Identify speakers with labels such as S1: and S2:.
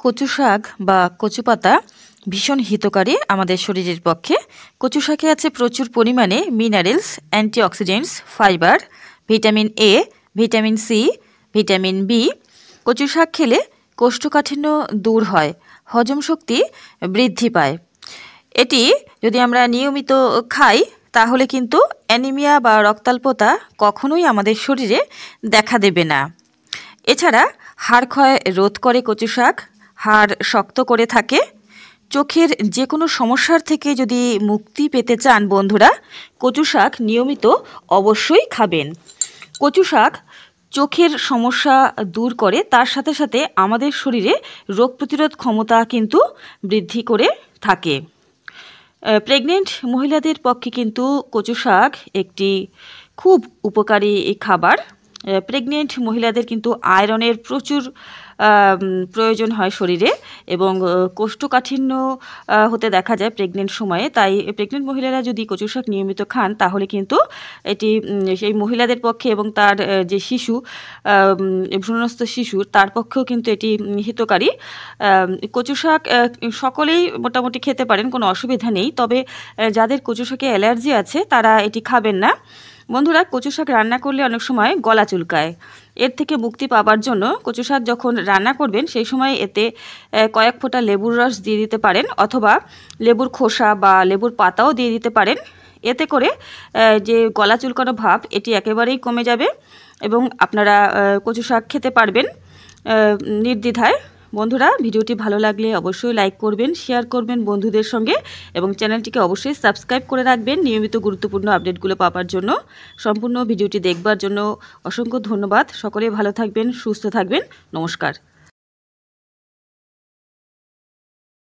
S1: কচু শাক বা কচু পাতা ভীষণ হিতকারী আমাদের শরীরের পক্ষে। কচু শাকে আছে প্রচুর পরিমাণে minerals, antioxidants, fibre, vitamin A, vitamin C, vitamin B. কচু শাক খেলে কোষ্ঠকাঠিন্য দূর হয়, হজম শক্তি বৃদ্ধি পায়। এটি যদি আমরা নিয়মিত খাই তাহলে কিন্তু অ্যানিমিয়া বা রক্তাল্পতা কখনোই আমাদের শরীরে দেখা দেবে না। এছাড়া হাড় ক্ষয় রোধ করে কচু শাক, হাড় শক্ত করে থাকে। চোখের যে কোনো সমস্যার থেকে যদি মুক্তি পেতে চান বন্ধুরা, কচু শাক নিয়মিত অবশ্যই খাবেন। কচু শাক চোখের সমস্যা দূর করে, তার সাথে সাথে আমাদের শরীরে রোগ প্রতিরোধ ক্ষমতা কিন্তু বৃদ্ধি করে থাকে। প্রেগনেন্ট মহিলাদের পক্ষে কিন্তু কচু শাক একটি খুব উপকারী খাবার। প্রেগনেন্ট মহিলাদের কিন্তু আয়রনের প্রচুর প্রয়োজন হয় শরীরে, এবং কোষ্ঠকাঠিন্য হতে দেখা যায় প্রেগনেন্ট সময়ে। তাই প্রেগনেন্ট মহিলারা যদি কচু শাক নিয়মিত খান তাহলে কিন্তু এটি সেই মহিলাদের পক্ষে এবং তার যে শিশু, ভ্রূণস্থ শিশুর, তার পক্ষেও কিন্তু এটি হিতকারী। কচু শাক সকলেই মোটামুটি খেতে পারেন, কোনো অসুবিধা নেই। তবে যাদের কচু শাকে অ্যালার্জি আছে তারা এটি খাবেন না। বন্ধুরা, কচু শাক রান্না করলে অনেক সময় গলা চুলকায়। এর থেকে মুক্তি পাওয়ার জন্য কচু শাক যখন রান্না করবেন সেই সময় এতে কয়েক ফোঁটা লেবুর রস দিয়ে দিতে পারেন, অথবা লেবুর খোসা বা লেবুর পাতাও দিয়ে দিতে পারেন। এতে করে যে গলা চুলকানো ভাব এটি একেবারেই কমে যাবে এবং আপনারা কচু শাক খেতে পারবেন নির্দ্বিধায়। বন্ধুরা, ভিডিওটি ভালো লাগলে অবশ্যই লাইক করবেন, শেয়ার করবেন বন্ধুদের সঙ্গে, এবং চ্যানেলটিকে অবশ্যই সাবস্ক্রাইব করে রাখবেন নিয়মিত গুরুত্বপূর্ণ আপডেটগুলো পাওয়ার জন্য। সম্পূর্ণ ভিডিওটি দেখবার জন্য অসংখ্য ধন্যবাদ। সকলে ভালো থাকবেন, সুস্থ থাকবেন। নমস্কার।